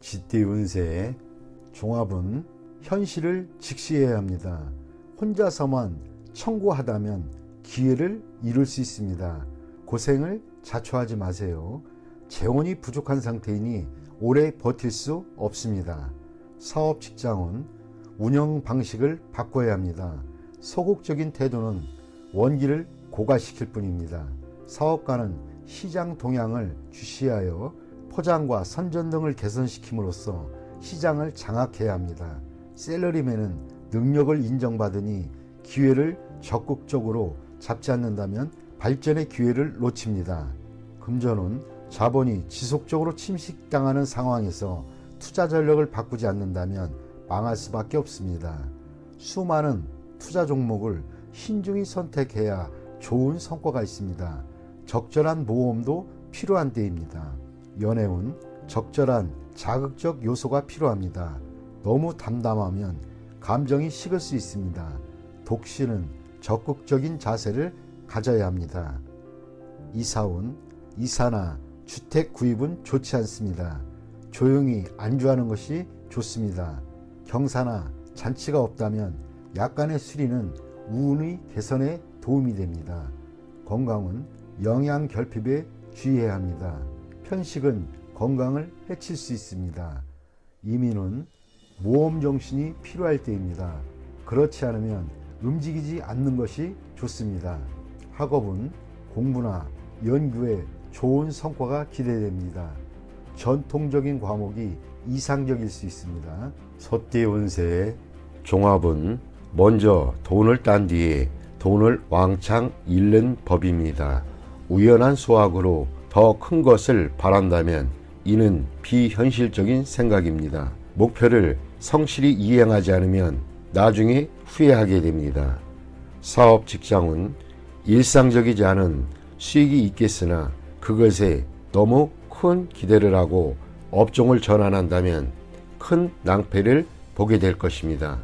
쥐띠 운세의 종합은 현실을 직시해야 합니다. 혼자서만 청구하다면 기회를 이룰 수 있습니다. 고생을 자초하지 마세요. 재원이 부족한 상태이니 오래 버틸 수 없습니다. 사업 직장은 운영 방식을 바꿔야 합니다. 소극적인 태도는 원기를 고갈시킬 뿐입니다. 사업가는 시장 동향을 주시하여 포장과 선전 등을 개선시킴으로써 시장을 장악해야 합니다. 셀러리맨은 능력을 인정받으니 기회를 적극적으로 잡지 않는다면 발전의 기회를 놓칩니다. 금전은 자본이 지속적으로 침식당하는 상황에서 투자 전략을 바꾸지 않는다면 망할 수밖에 없습니다. 수많은 투자 종목을 신중히 선택해야 좋은 성과가 있습니다. 적절한 모험도 필요한 때입니다. 연애운 적절한 자극적 요소가 필요합니다. 너무 담담하면 감정이 식을 수 있습니다. 독신은 적극적인 자세를 가져야 합니다. 이사운 이사나 주택 구입은 좋지 않습니다. 조용히 안주하는 것이 좋습니다. 경사나 잔치가 없다면 약간의 수리는 운의 개선에 도움이 됩니다. 건강은 영양 결핍에 주의해야 합니다. 편식은 건강을 해칠 수 있습니다. 이민은 모험 정신이 필요할 때입니다. 그렇지 않으면 움직이지 않는 것이 좋습니다. 학업은 공부나 연구에 좋은 성과가 기대됩니다. 전통적인 과목이 이상적일 수 있습니다. 소띠 운세의 종합은 먼저 돈을 딴 뒤에 돈을 왕창 잃는 법입니다. 우연한 수확으로 더 큰 것을 바란다면 이는 비현실적인 생각입니다. 목표를 성실히 이행하지 않으면 나중에 후회하게 됩니다. 사업 직장은 일상적이지 않은 수익이 있겠으나 그것에 너무 큰 기대를 하고 업종을 전환한다면 큰 낭패를 보게 될 것입니다.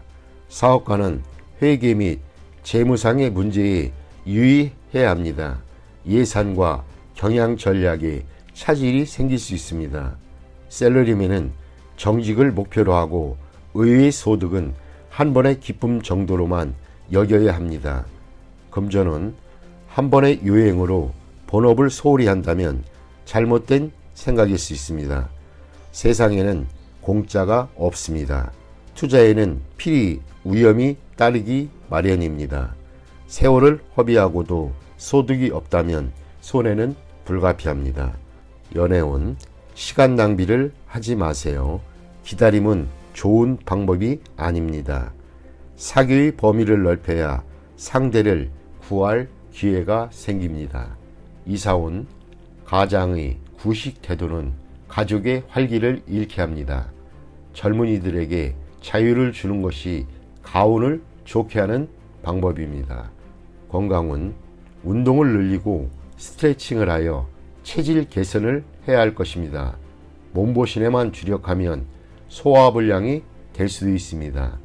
사업가는 회계 및 재무상의 문제에 유의해야 합니다. 예산과 경영 전략에 차질이 생길 수 있습니다. 셀러리맨은 정직을 목표로 하고 의외의 소득은 한 번의 기쁨 정도로만 여겨야 합니다. 금전은 한 번의 요행으로 본업을 소홀히 한다면 잘못된 생각일 수 있습니다. 세상에는 공짜가 없습니다. 투자에는 필히 위험이 따르기 마련입니다. 세월을 허비하고도 소득이 없다면 손해는 불가피합니다. 연애운 시간 낭비를 하지 마세요. 기다림은 좋은 방법이 아닙니다. 사교의 범위를 넓혀야 상대를 구할 기회가 생깁니다. 이사온 가장의 구식 태도는 가족의 활기를 잃게 합니다. 젊은이들에게 자유를 주는 것이 가운을 좋게 하는 방법입니다. 건강은 운동을 늘리고 스트레칭을 하여 체질 개선을 해야 할 것입니다. 몸보신에만 주력하면 소화불량이 될 수도 있습니다.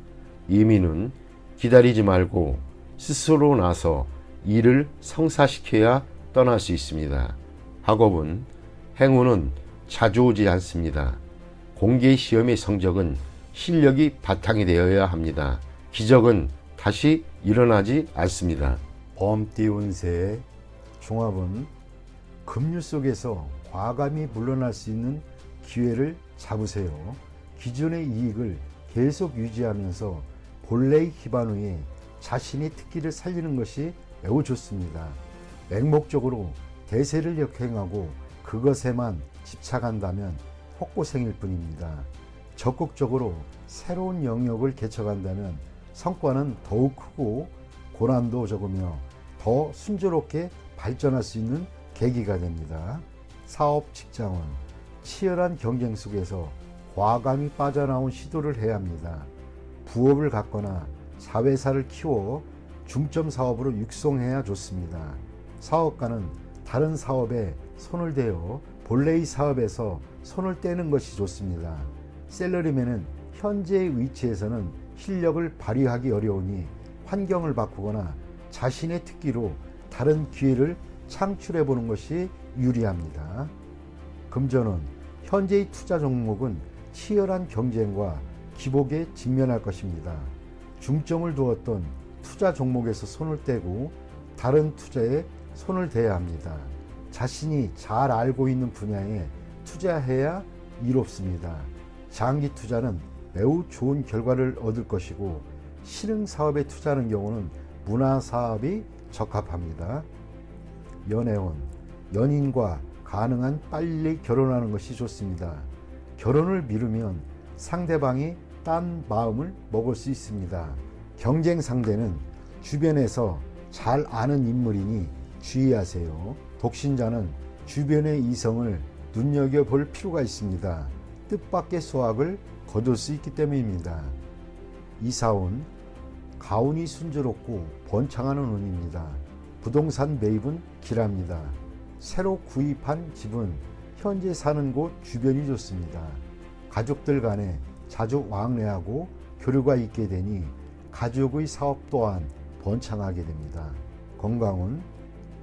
이민은 기다리지 말고 스스로 나서 일을 성사시켜야 떠날 수 있습니다. 학업은 행운은 자주 오지 않습니다. 공개 시험의 성적은 실력이 바탕이 되어야 합니다. 기적은 다시 일어나지 않습니다. 범띠 운세의 종합은 급류 속에서 과감히 물러날 수 있는 기회를 잡으세요. 기존의 이익을 계속 유지하면서 본래의 기반 위에 자신의 특기를 살리는 것이 매우 좋습니다. 맹목적으로 대세를 역행하고 그것에만 집착한다면 헛고생일 뿐입니다. 적극적으로 새로운 영역을 개척한다면 성과는 더욱 크고 고난도 적으며 더 순조롭게 발전할 수 있는 계기가 됩니다. 사업 직장은 치열한 경쟁 속에서 과감히 빠져나온 시도를 해야 합니다. 부업을 갖거나 자회사를 키워 중점 사업으로 육성해야 좋습니다. 사업가는 다른 사업에 손을 대어 본래의 사업에서 손을 떼는 것이 좋습니다. 셀러리맨은 현재의 위치에서는 실력을 발휘하기 어려우니 환경을 바꾸거나 자신의 특기로 다른 기회를 창출해 보는 것이 유리합니다. 금전은 현재의 투자 종목은 치열한 경쟁과 기복에 직면할 것입니다. 중점을 두었던 투자 종목에서 손을 떼고 다른 투자에 손을 대야 합니다. 자신이 잘 알고 있는 분야에 투자해야 이롭습니다. 장기 투자는 매우 좋은 결과를 얻을 것이고 신흥 사업에 투자하는 경우는 문화 사업이 적합합니다. 연애운, 연인과 가능한 빨리 결혼하는 것이 좋습니다. 결혼을 미루면 상대방이 딴 마음을 먹을 수 있습니다. 경쟁 상대는 주변에서 잘 아는 인물이니 주의하세요. 독신자는 주변의 이성을 눈여겨볼 필요가 있습니다. 뜻밖의 수확을 거둘 수 있기 때문입니다. 이사운, 가운이 순조롭고 번창하는 운입니다. 부동산 매입은 길합니다. 새로 구입한 집은 현재 사는 곳 주변이 좋습니다. 가족들 간에 자주 왕래하고 교류가 있게 되니 가족의 사업 또한 번창하게 됩니다. 건강은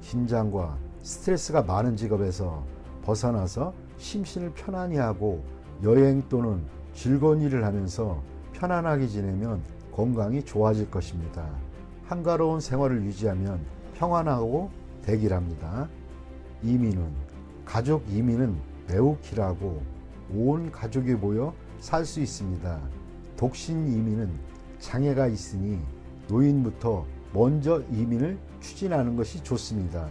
긴장과 스트레스가 많은 직업에서 벗어나서 심신을 편안히 하고 여행 또는 즐거운 일을 하면서 편안하게 지내면 건강이 좋아질 것입니다. 한가로운 생활을 유지하면 평안하고 대길합니다. 이민은 가족 이민은 매우 길하고 온 가족이 모여 살 수 있습니다. 독신 이민은 장애가 있으니 노인부터 먼저 이민을 추진하는 것이 좋습니다.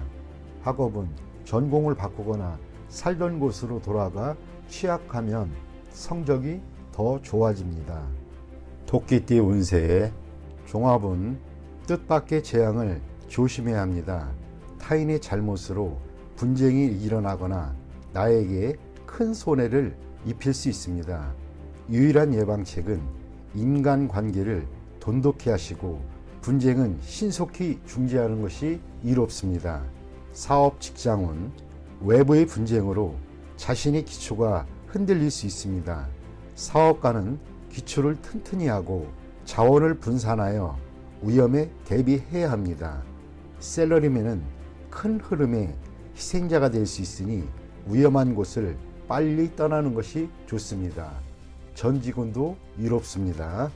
학업은 전공을 바꾸거나 살던 곳으로 돌아가 취약하면 성적이 더 좋아집니다. 토끼띠 운세 종합은 뜻밖의 재앙을 조심해야 합니다. 타인의 잘못으로 분쟁이 일어나거나 나에게 큰 손해를 입힐 수 있습니다. 유일한 예방책은 인간관계를 돈독히 하시고 분쟁은 신속히 중지하는 것이 이롭습니다. 사업 직장운 외부의 분쟁으로 자신의 기초가 흔들릴 수 있습니다. 사업가는 기초를 튼튼히 하고 자원을 분산하여 위험에 대비해야 합니다. 셀러리맨은 큰 흐름의 희생자가 될 수 있으니 위험한 곳을 빨리 떠나는 것이 좋습니다. 전 직원도 이롭습니다.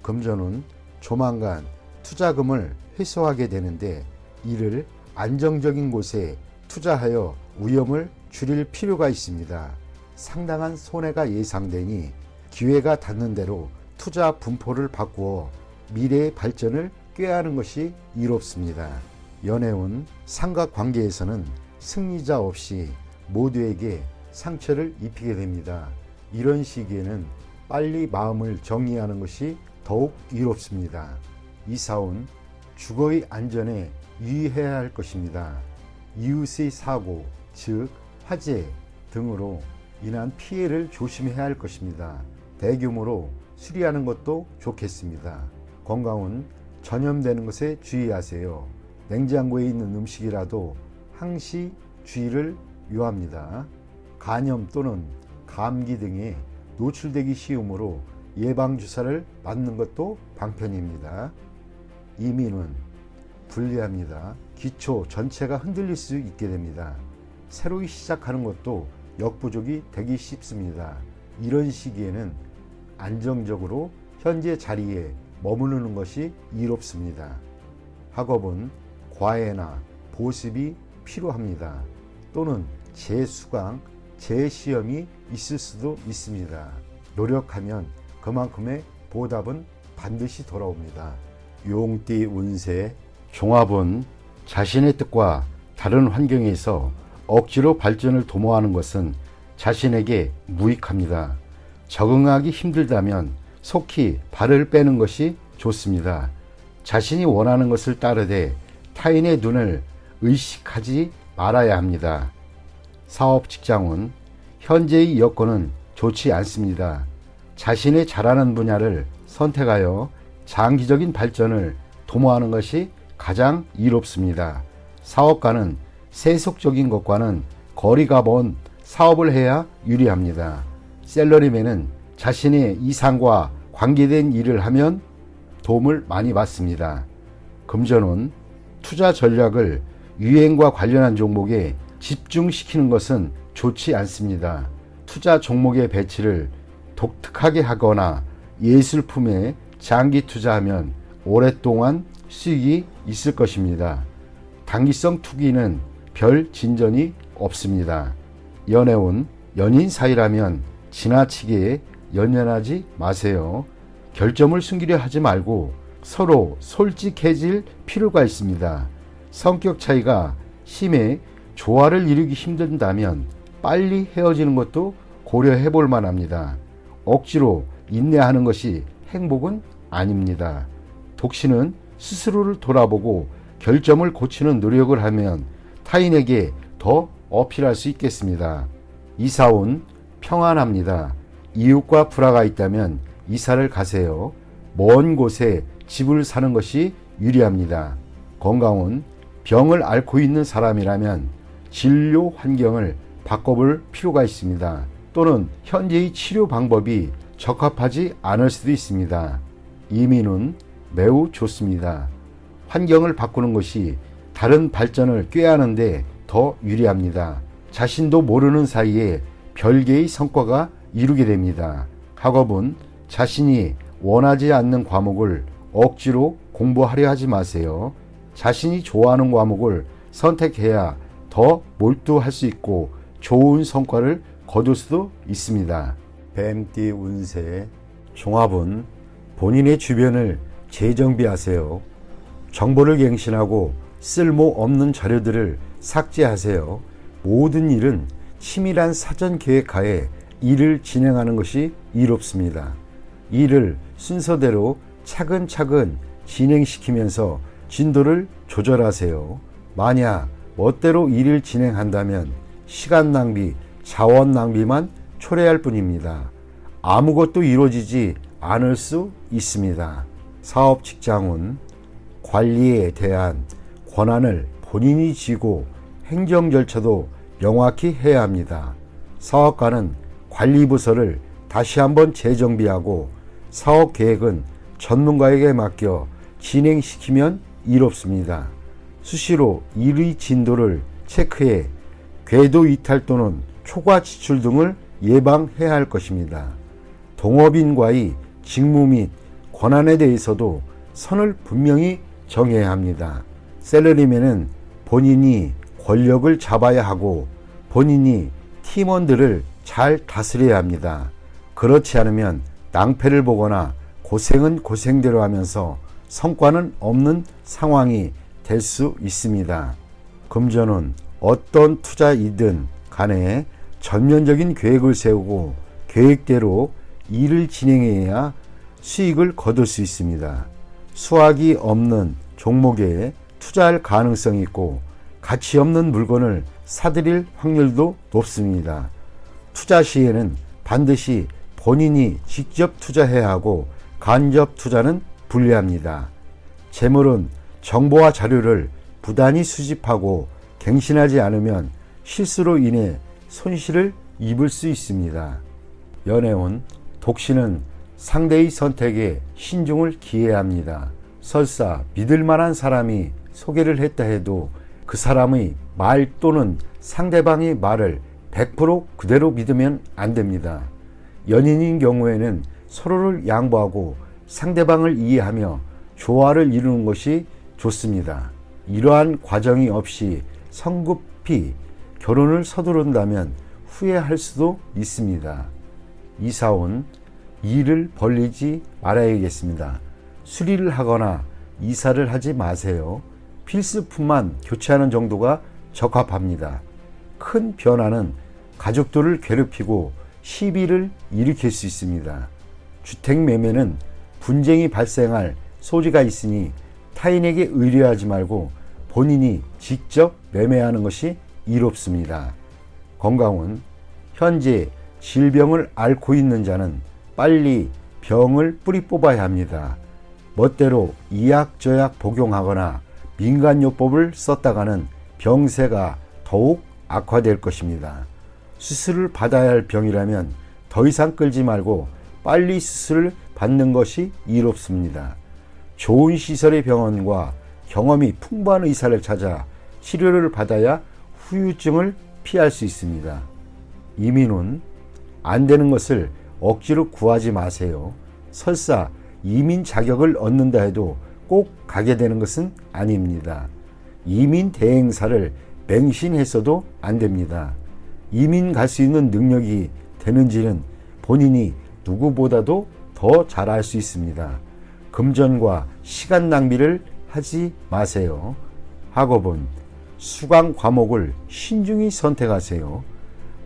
금전은 조만간 투자금을 회수하게 되는데 이를 안정적인 곳에 투자하여 위험을 줄일 필요가 있습니다. 상당한 손해가 예상되니 기회가 닿는 대로 투자 분포를 바꾸어 미래의 발전을 꾀하는 것이 이롭습니다. 연애운 삼각관계에서는 승리자 없이 모두에게 상처를 입히게 됩니다. 이런 시기에는 빨리 마음을 정리하는 것이 더욱 이롭습니다. 이사운 주거의 안전에 유의해야 할 것입니다. 이웃의 사고, 즉 화재 등으로 인한 피해를 조심해야 할 것입니다. 대규모로 수리하는 것도 좋겠습니다. 건강은 전염되는 것에 주의하세요. 냉장고에 있는 음식이라도 항시 주의를 요합니다. 간염 또는 감기 등에 노출되기 쉬우므로 예방주사를 맞는 것도 방편입니다. 이민은 불리합니다. 기초 전체가 흔들릴 수 있게 됩니다. 새로 시작하는 것도 역부족이 되기 쉽습니다. 이런 시기에는 안정적으로 현재 자리에 머무르는 것이 이롭습니다. 학업은 과외나 보습이 필요합니다. 또는 재수강, 재시험이 있을 수도 있습니다. 노력하면 그만큼의 보답은 반드시 돌아옵니다. 용띠 운세 종합은 자신의 뜻과 다른 환경에서 억지로 발전을 도모하는 것은 자신에게 무익합니다. 적응하기 힘들다면 속히 발을 빼는 것이 좋습니다. 자신이 원하는 것을 따르되 타인의 눈을 의식하지 말아야 합니다. 사업 직장은 현재의 여건은 좋지 않습니다. 자신의 잘하는 분야를 선택하여 장기적인 발전을 도모하는 것이 가장 이롭습니다. 사업가는 세속적인 것과는 거리가 먼 사업을 해야 유리합니다. 셀러리맨은 자신의 이상과 관계된 일을 하면 도움을 많이 받습니다. 금전은 투자 전략을 유행과 관련한 종목에 집중시키는 것은 좋지 않습니다. 투자 종목의 배치를 독특하게 하거나 예술품에 장기 투자하면 오랫동안 수익이 있을 것입니다. 단기성 투기는 별 진전이 없습니다. 연애운 연인 사이라면 지나치게 연연하지 마세요. 결점을 숨기려 하지 말고 서로 솔직해질 필요가 있습니다. 성격 차이가 심해 조화를 이루기 힘든다면 빨리 헤어지는 것도 고려해 볼 만합니다. 억지로 인내하는 것이 행복은 아닙니다. 독신은 스스로를 돌아보고 결점을 고치는 노력을 하면 타인에게 더 어필할 수 있겠습니다. 이사운 평안합니다. 이웃과 불화가 있다면 이사를 가세요. 먼 곳에 집을 사는 것이 유리합니다. 건강운 병을 앓고 있는 사람이라면 진료 환경을 바꿔볼 필요가 있습니다. 또는 현재의 치료 방법이 적합하지 않을 수도 있습니다. 이민은 매우 좋습니다. 환경을 바꾸는 것이 다른 발전을 꾀하는데 더 유리합니다. 자신도 모르는 사이에 별개의 성과가 이루게 됩니다. 학업은 자신이 원하지 않는 과목을 억지로 공부하려 하지 마세요. 자신이 좋아하는 과목을 선택해야 더 몰두할 수 있고 좋은 성과를 거둘 수도 있습니다. 뱀띠 운세 종합은 본인의 주변을 재정비하세요. 정보를 갱신하고 쓸모없는 자료들을 삭제하세요. 모든 일은 치밀한 사전 계획하에 일을 진행하는 것이 이롭습니다. 일을 순서대로 차근차근 진행시키면서 진도를 조절하세요. 만약 멋대로 일을 진행한다면 시간 낭비, 자원 낭비만 초래할 뿐입니다. 아무것도 이루어지지 않을 수 있습니다. 사업 직장운 관리에 대한 권한을 본인이 쥐고 행정 절차도 명확히 해야 합니다. 사업가는 관리부서를 다시 한번 재정비하고 사업 계획은 전문가에게 맡겨 진행시키면 이롭습니다. 수시로 일의 진도를 체크해 궤도 이탈 또는 초과 지출 등을 예방해야 할 것입니다. 동업인과의 직무 및 권한에 대해서도 선을 분명히 정해야 합니다. 셀러리맨은 본인이 권력을 잡아야 하고 본인이 팀원들을 잘 다스려야 합니다. 그렇지 않으면 낭패를 보거나 고생은 고생대로 하면서 성과는 없는 상황이 될 수 있습니다. 금전은 어떤 투자이든 간에 전면적인 계획을 세우고 계획대로 일을 진행해야 수익을 거둘 수 있습니다. 수확이 없는 종목에 투자할 가능성이 있고 가치 없는 물건을 사들일 확률도 높습니다. 투자 시에는 반드시 본인이 직접 투자해야 하고 간접 투자는 불리합니다. 재물은 정보와 자료를 부단히 수집하고 갱신하지 않으면 실수로 인해 손실을 입을 수 있습니다. 연애운 독신은 상대의 선택에 신중을 기해야 합니다. 설사 믿을 만한 사람이 소개를 했다 해도 그 사람의 말 또는 상대방의 말을 100% 그대로 믿으면 안 됩니다. 연인인 경우에는 서로를 양보하고 상대방을 이해하며 조화를 이루는 것이 좋습니다. 이러한 과정이 없이 성급히 결혼을 서두른다면 후회할 수도 있습니다. 이사운 일을 벌리지 말아야겠습니다. 수리를 하거나 이사를 하지 마세요. 필수품만 교체하는 정도가 적합합니다. 큰 변화는 가족들을 괴롭히고 시비를 일으킬 수 있습니다. 주택 매매는 분쟁이 발생할 소지가 있으니 타인에게 의뢰하지 말고 본인이 직접 매매하는 것이 이롭습니다. 건강은 현재 질병을 앓고 있는 자는 빨리 병을 뿌리 뽑아야 합니다. 멋대로 이약저약 복용하거나 민간요법을 썼다가는 병세가 더욱 악화될 것입니다. 수술을 받아야 할 병이라면 더 이상 끌지 말고 빨리 수술을 받는 것이 이롭습니다. 좋은 시설의 병원과 경험이 풍부한 의사를 찾아 치료를 받아야 후유증을 피할 수 있습니다. 이민은 안 되는 것을 억지로 구하지 마세요. 설사 이민 자격을 얻는다 해도 꼭 가게 되는 것은 아닙니다. 이민 대행사를 맹신해서도 안 됩니다. 이민 갈 수 있는 능력이 되는지는 본인이 누구보다도 더 잘 알 수 있습니다. 금전과 시간 낭비를 하지 마세요. 학업은 수강 과목을 신중히 선택하세요.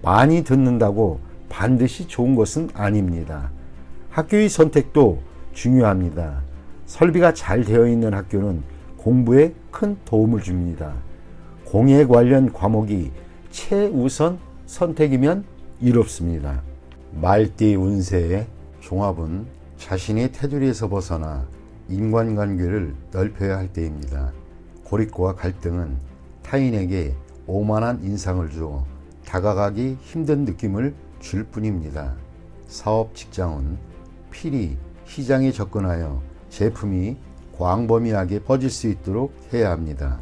많이 듣는다고 반드시 좋은 것은 아닙니다. 학교의 선택도 중요합니다. 설비가 잘 되어 있는 학교는 공부에 큰 도움을 줍니다. 공예 관련 과목이 최우선 선택이면 이롭습니다. 말띠 운세의 종합은 자신의 테두리에서 벗어나 인간관계를 넓혀야 할 때입니다. 고립과 갈등은 타인에게 오만한 인상을 주어 다가가기 힘든 느낌을 줄 뿐입니다. 사업 직장은 필히 시장에 접근하여 제품이 광범위하게 퍼질 수 있도록 해야 합니다.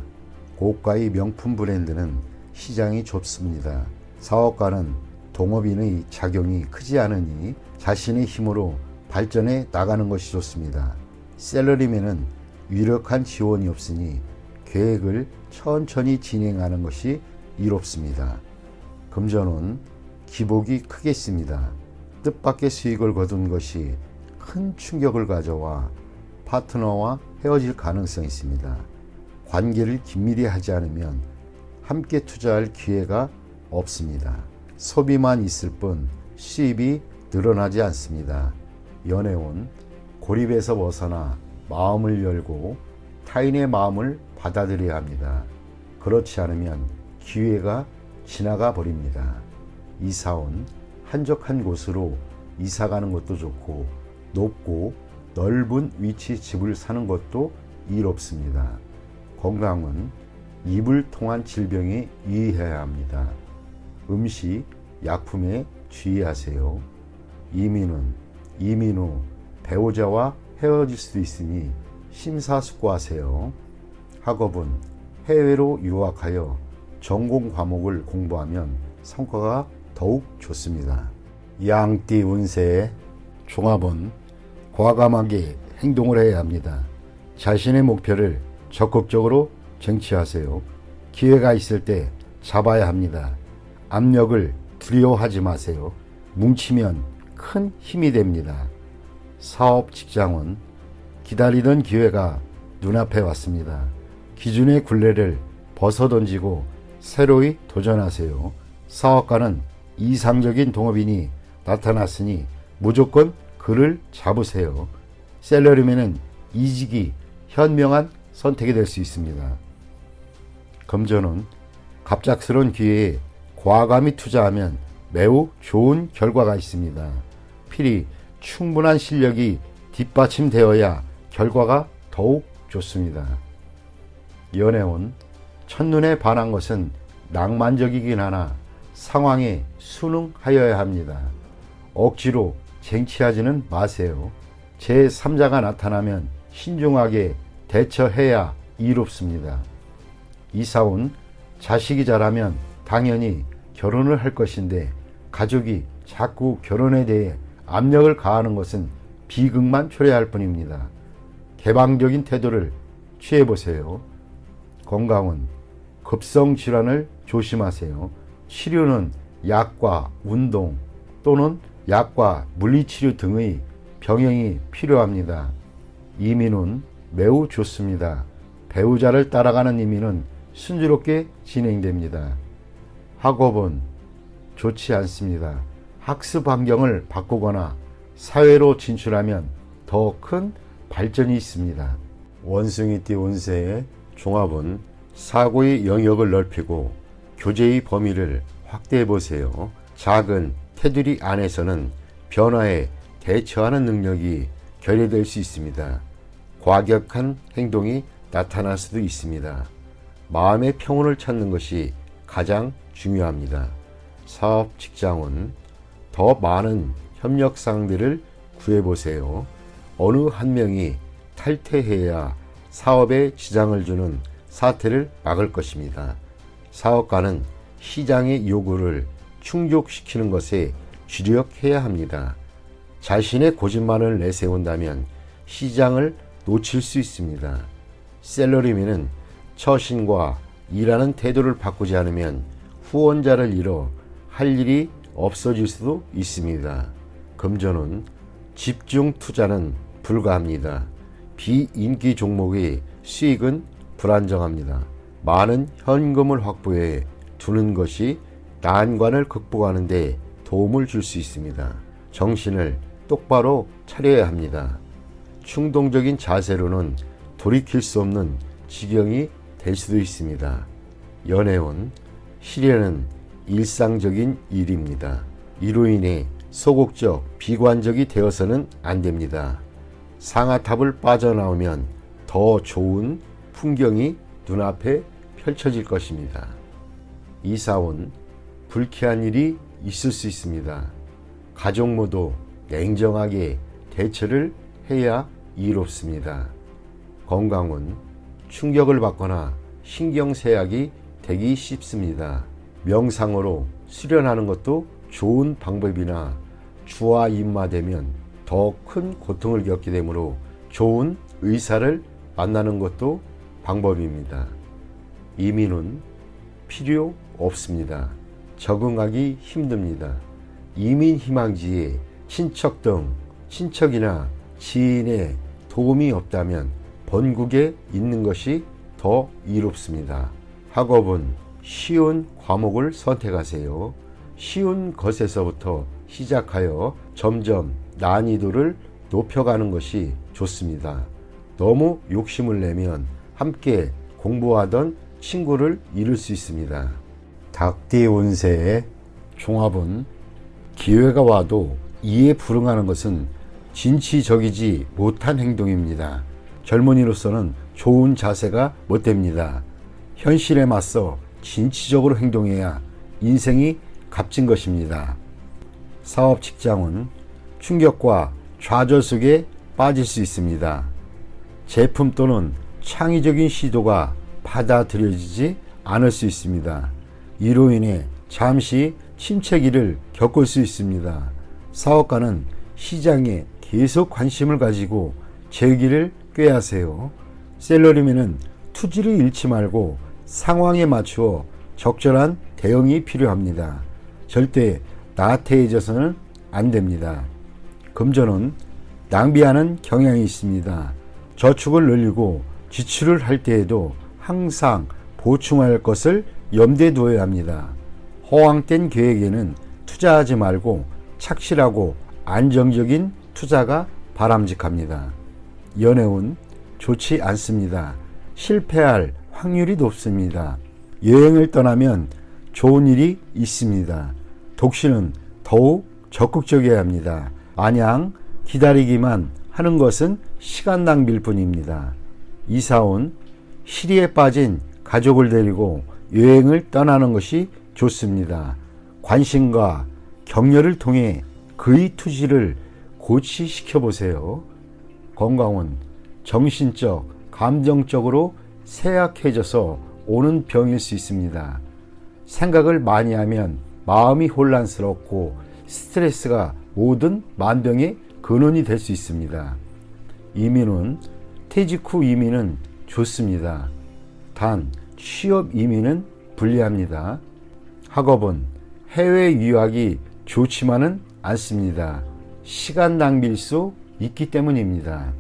고가의 명품 브랜드는 시장이 좁습니다. 사업가는 동업인의 작용이 크지 않으니 자신의 힘으로 발전해 나가는 것이 좋습니다. 샐러리맨은 유력한 지원이 없으니 계획을 천천히 진행하는 것이 이롭습니다. 금전은 기복이 크겠습니다. 뜻밖의 수익을 거둔 것이 큰 충격을 가져와 파트너와 헤어질 가능성이 있습니다. 관계를 긴밀히 하지 않으면 함께 투자할 기회가 없습니다. 소비만 있을 뿐 수입이 늘어나지 않습니다. 연애운 고립에서 벗어나 마음을 열고 타인의 마음을 받아들여야 합니다. 그렇지 않으면 기회가 지나가 버립니다. 이사온 한적한 곳으로 이사가는 것도 좋고 높고 넓은 위치 집을 사는 것도 이롭습니다. 건강은 입을 통한 질병에 유의해야 합니다. 음식, 약품에 주의하세요. 이민 후 배우자와 헤어질 수도 있으니 심사숙고하세요. 학업은 해외로 유학하여 전공 과목을 공부하면 성과가 더욱 좋습니다. 양띠 운세의 종합은 과감하게 행동을 해야 합니다. 자신의 목표를 적극적으로 쟁취하세요. 기회가 있을 때 잡아야 합니다. 압력을 두려워하지 마세요. 뭉치면 큰 힘이 됩니다. 사업 직장은 기다리던 기회가 눈앞에 왔습니다. 기존의 굴레를 벗어던지고 새로이 도전하세요. 사업가는 이상적인 동업인이 나타났으니 무조건 그를 잡으세요. 샐러리맨은 이직이 현명한 선택이 될 수 있습니다. 금전은 갑작스러운 기회에 과감히 투자하면 매우 좋은 결과가 있습니다. 필히 충분한 실력이 뒷받침되어야 결과가 더욱 좋습니다. 연애운 첫눈에 반한 것은 낭만적이긴 하나 상황에 순응하여야 합니다. 억지로 쟁취하지는 마세요. 제3자가 나타나면 신중하게 대처해야 이롭습니다. 이사온 자식이 자라면 당연히 결혼을 할 것인데 가족이 자꾸 결혼에 대해 압력을 가하는 것은 비극만 초래할 뿐입니다. 개방적인 태도를 취해보세요. 건강은 급성 질환을 조심하세요. 치료는 약과 운동 또는 약과 물리치료 등의 병행이 필요합니다. 이민은 매우 좋습니다. 배우자를 따라가는 이민은 순조롭게 진행됩니다. 학업은 좋지 않습니다. 학습 환경을 바꾸거나 사회로 진출하면 더 큰 발전이 있습니다. 원숭이띠 운세의 종합은 사고의 영역을 넓히고 교제의 범위를 확대해 보세요. 작은 테두리 안에서는 변화에 대처하는 능력이 결여될 수 있습니다. 과격한 행동이 나타날 수도 있습니다. 마음의 평온을 찾는 것이 가장 중요합니다. 사업 직장은 더 많은 협력상들을 구해보세요. 어느 한 명이 탈퇴해야 사업에 지장을 주는 사태를 막을 것입니다. 사업가는 시장의 요구를 충족시키는 것에 주력해야 합니다. 자신의 고집만을 내세운다면 시장을 놓칠 수 있습니다. 셀러리맨은 처신과 일하는 태도를 바꾸지 않으면 후원자를 잃어 할 일이 없어질 수도 있습니다. 금전운, 집중 투자는 불가합니다. 비인기 종목의 수익은 불안정합니다. 많은 현금을 확보해 두는 것이 난관을 극복하는 데 도움을 줄 수 있습니다. 정신을 똑바로 차려야 합니다. 충동적인 자세로는 돌이킬 수 없는 지경이 될 수도 있습니다. 연애운, 시련은 일상적인 일입니다. 이로 인해 소극적, 비관적이 되어서는 안 됩니다. 상아탑을 빠져나오면 더 좋은 풍경이 눈앞에 펼쳐질 것입니다. 이사온, 불쾌한 일이 있을 수 있습니다. 가족 모두 냉정하게 대처를 해야 이롭습니다. 건강은 충격을 받거나 신경쇠약이 되기 쉽습니다. 명상으로 수련하는 것도 좋은 방법이나 주와 입마되면 더 큰 고통을 겪게 되므로 좋은 의사를 만나는 것도 방법입니다. 이민은 필요 없습니다. 적응하기 힘듭니다. 이민 희망지에 친척 등 친척이나 지인의 도움이 없다면 본국에 있는 것이 더 이롭습니다. 학업은 쉬운 과목을 선택하세요. 쉬운 것에서부터 시작하여 점점 난이도를 높여가는 것이 좋습니다. 너무 욕심을 내면 함께 공부하던 친구를 잃을 수 있습니다. 닭띠 운세의 종합은 기회가 와도 이에 불응하는 것은 진취적이지 못한 행동입니다. 젊은이로서는 좋은 자세가 못됩니다. 현실에 맞서 진취적으로 행동해야 인생이 값진 것입니다. 사업 직장은 충격과 좌절 속에 빠질 수 있습니다. 제품 또는 창의적인 시도가 받아들여지지 않을 수 있습니다. 이로 인해 잠시 침체기를 겪을 수 있습니다. 사업가는 시장에 계속 관심을 가지고 재기를 꾀하세요. 셀러리맨은 투지를 잃지 말고 상황에 맞추어 적절한 대응이 필요합니다. 절대 나태해져서는 안 됩니다. 금전은 낭비하는 경향이 있습니다. 저축을 늘리고 지출을 할 때에도 항상 보충할 것을 염두에 두어야 합니다. 허황된 계획에는 투자하지 말고 착실하고 안정적인 투자가 바람직합니다. 연애운 좋지 않습니다. 실패할 확률이 높습니다. 여행을 떠나면 좋은 일이 있습니다. 독신은 더욱 적극적이어야 합니다. 마냥 기다리기만 하는 것은 시간 낭비일 뿐입니다. 이사온, 시리에 빠진 가족을 데리고 여행을 떠나는 것이 좋습니다. 관심과 격려를 통해 그의 투지를 고취시켜 보세요. 건강은 정신적, 감정적으로 쇠약해져서 오는 병일 수 있습니다. 생각을 많이 하면 마음이 혼란스럽고 스트레스가 모든 만병의 근원이 될 수 있습니다. 이민은 퇴직 후 이민은 좋습니다. 단 취업 이민은 불리합니다. 학업은 해외 유학이 좋지만은 않습니다. 시간 낭비일 수 있기 때문입니다.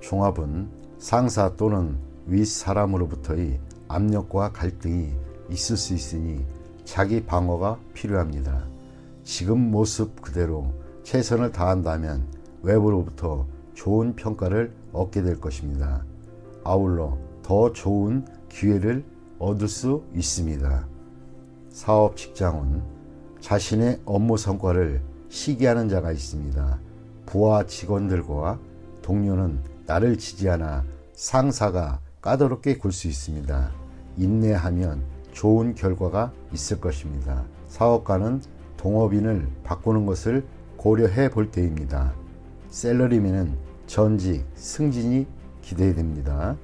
종합은 상사 또는 윗사람으로부터의 압력과 갈등이 있을 수 있으니 자기 방어가 필요합니다. 지금 모습 그대로 최선을 다한다면 외부로부터 좋은 평가를 얻게 될 것입니다. 아울러 더 좋은 기회를 얻을 수 있습니다. 사업 직장은 자신의 업무 성과를 시기하는 자가 있습니다. 부하 직원들과 동료는 나를 지지하나 상사가 까다롭게 굴 수 있습니다. 인내하면 좋은 결과가 있을 것입니다. 사업가는 동업인을 바꾸는 것을 고려해 볼 때입니다. 셀러리맨은 전직, 승진이 기대됩니다.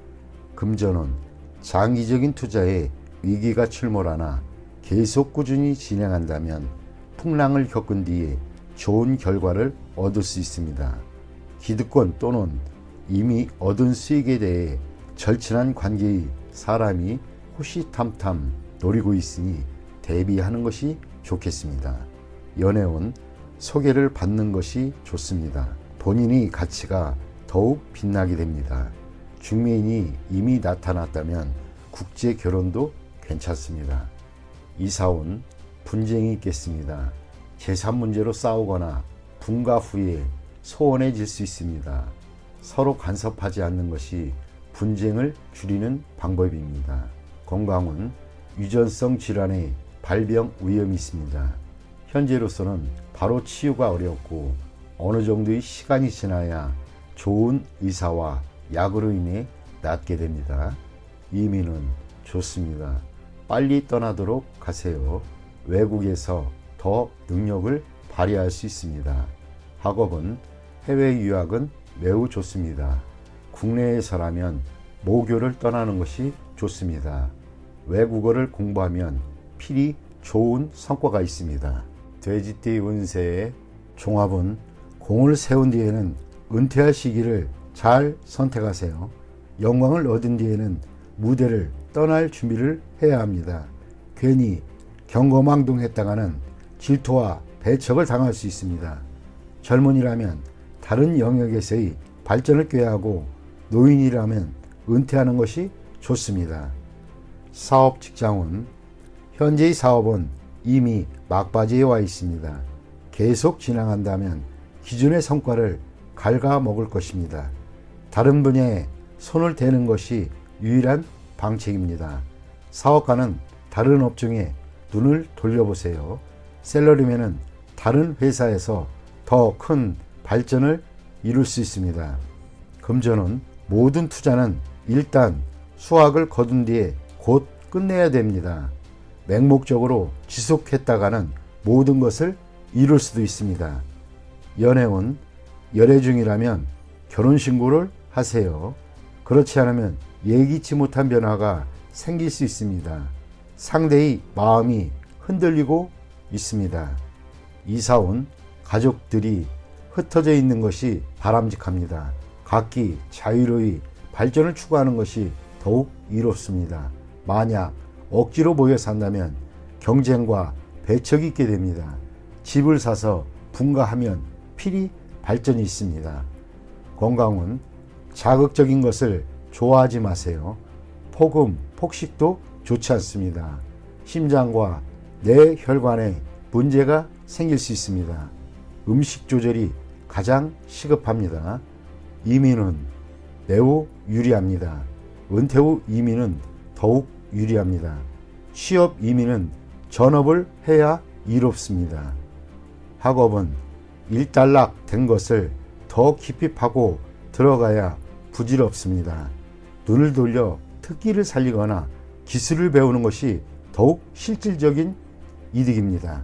금전은 장기적인 투자에 위기가 출몰하나 계속 꾸준히 진행한다면 풍랑을 겪은 뒤에 좋은 결과를 얻을 수 있습니다. 기득권 또는 이미 얻은 수익에 대해 절친한 관계의 사람이 호시탐탐 노리고 있으니 대비하는 것이 좋겠습니다. 연애운 소개를 받는 것이 좋습니다. 본인의 가치가 더욱 빛나게 됩니다. 중매인이 이미 나타났다면 국제 결혼도 괜찮습니다. 이사운 분쟁이 있겠습니다. 재산 문제로 싸우거나 분가 후에 소원해질 수 있습니다. 서로 간섭하지 않는 것이 분쟁을 줄이는 방법입니다. 건강은 유전성 질환의 발병 위험이 있습니다. 현재로서는 바로 치유가 어렵고 어느 정도의 시간이 지나야 좋은 의사와 약으로 인해 낫게 됩니다. 이민은 좋습니다. 빨리 떠나도록 하세요. 외국에서 더 능력을 발휘할 수 있습니다. 학업은 해외 유학은 매우 좋습니다. 국내에서라면 모교를 떠나는 것이 좋습니다. 외국어를 공부하면 필히 좋은 성과가 있습니다. 돼지띠 운세의 종합은 공을 세운 뒤에는 은퇴할 시기를 잘 선택하세요. 영광을 얻은 뒤에는 무대를 떠날 준비를 해야 합니다. 괜히 경거망동했다가는 질투와 배척을 당할 수 있습니다. 젊은이라면 다른 영역에서의 발전을 꾀하고 노인이라면 은퇴하는 것이 좋습니다. 사업 직장은 현재의 사업은 이미 막바지에 와 있습니다. 계속 진행한다면 기존의 성과를 갉아먹을 것입니다. 다른 분야에 손을 대는 것이 유일한 방책입니다. 사업가는 다른 업종에 눈을 돌려보세요. 셀러리맨은 다른 회사에서 더 큰 발전을 이룰 수 있습니다. 금전은 모든 투자는 일단 수확을 거둔 뒤에 곧 끝내야 됩니다. 맹목적으로 지속했다가는 모든 것을 이룰 수도 있습니다. 연애운 열애 중이라면 결혼신고를 하세요. 그렇지 않으면 예기치 못한 변화가 생길 수 있습니다. 상대의 마음이 흔들리고 있습니다. 이사온 가족들이 흩어져 있는 것이 바람직합니다. 각기 자유로이 발전을 추구하는 것이 더욱 이롭습니다. 만약 억지로 모여 산다면 경쟁과 배척이 있게 됩니다. 집을 사서 분가하면 필히 발전이 있습니다. 건강은 자극적인 것을 좋아하지 마세요. 폭음, 폭식도 좋지 않습니다. 심장과 뇌혈관에 문제가 생길 수 있습니다. 음식 조절이 가장 시급합니다. 이민은 매우 유리합니다. 은퇴 후 이민은 더욱 유리합니다. 취업 이민은 전업을 해야 이롭습니다. 학업은 일단락 된 것을 더 깊이 파고 들어가야 부질없습니다. 눈을 돌려 특기를 살리거나 기술을 배우는 것이 더욱 실질적인 이득입니다.